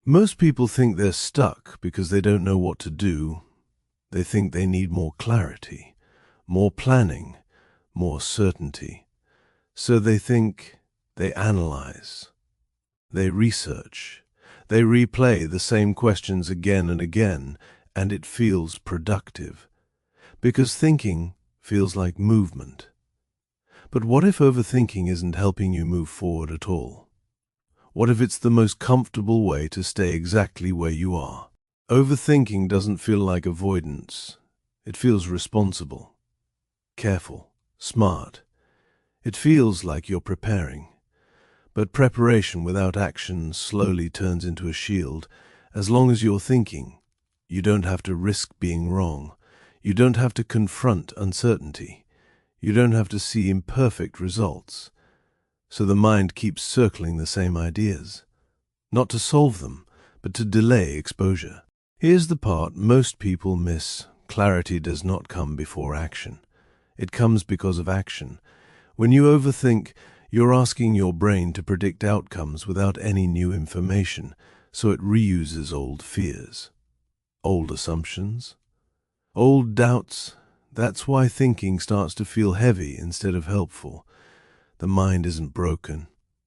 Most people think they're stuck because they don't know what to do. They think they need more clarity, more planning, more certainty. So they think, they analyze, they research, they replay the same questions again and again, and it feels productive. Because thinking feels like movement. But what if overthinking isn't helping you move forward at all? What if it's the most comfortable way to stay exactly where you are? Overthinking doesn't feel like avoidance. It feels responsible, careful, smart. It feels like you're preparing. But preparation without action slowly turns into a shield. As long as you're thinking, you don't have to risk being wrong. You don't have to confront uncertainty. You don't have to see imperfect results. So the mind keeps circling the same ideas. Not to solve them, but to delay exposure. Here's the part most people miss. Clarity does not come before action. It comes because of action. When you overthink, you're asking your brain to predict outcomes without any new information, so it reuses old fears, old assumptions, old doubts. That's why thinking starts to feel heavy instead of helpful. The mind isn't broken.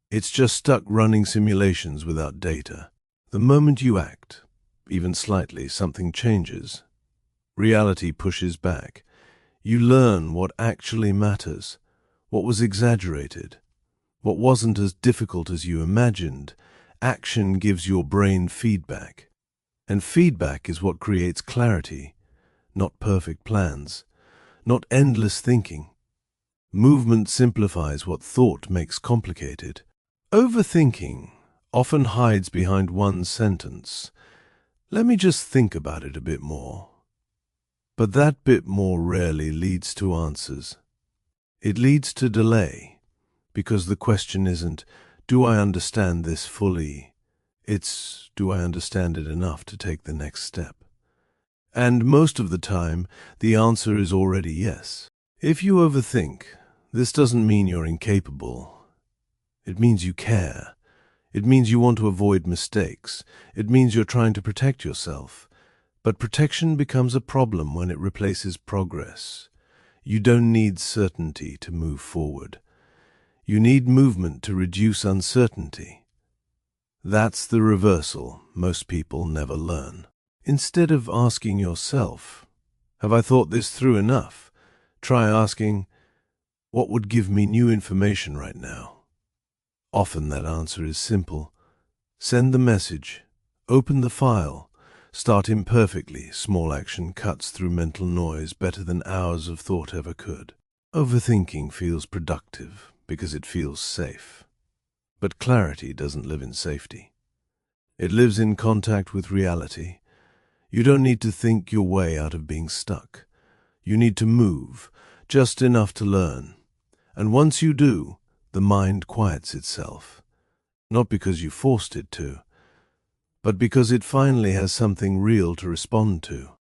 It's just stuck running simulations without data. The moment you act, even slightly, something changes. Reality pushes back. You learn what actually matters, what was exaggerated, what wasn't as difficult as you imagined. Action gives your brain feedback. And feedback is what creates clarity, not perfect plans, not endless thinking. Movement simplifies what thought makes complicated. Overthinking often hides behind one sentence. Let me just think about it a bit more. But that bit more rarely leads to answers. It leads to delay, because the question isn't, do I understand this fully? It's, do I understand it enough to take the next step? And most of the time, the answer is already yes. If you overthink, this doesn't mean you're incapable. It means you care. It means you want to avoid mistakes. It means you're trying to protect yourself. But protection becomes a problem when it replaces progress. You don't need certainty to move forward. You need movement to reduce uncertainty. That's the reversal most people never learn. Instead of asking yourself, have I thought this through enough? Try asking, what would give me new information right now? Often that answer is simple. Send the message, open the file, start imperfectly. Small action cuts through mental noise better than hours of thought ever could. Overthinking feels productive because it feels safe. But clarity doesn't live in safety. It lives in contact with reality. You don't need to think your way out of being stuck. You need to move, just enough to learn. And once you do, the mind quiets itself. Not because you forced it to, but because it finally has something real to respond to.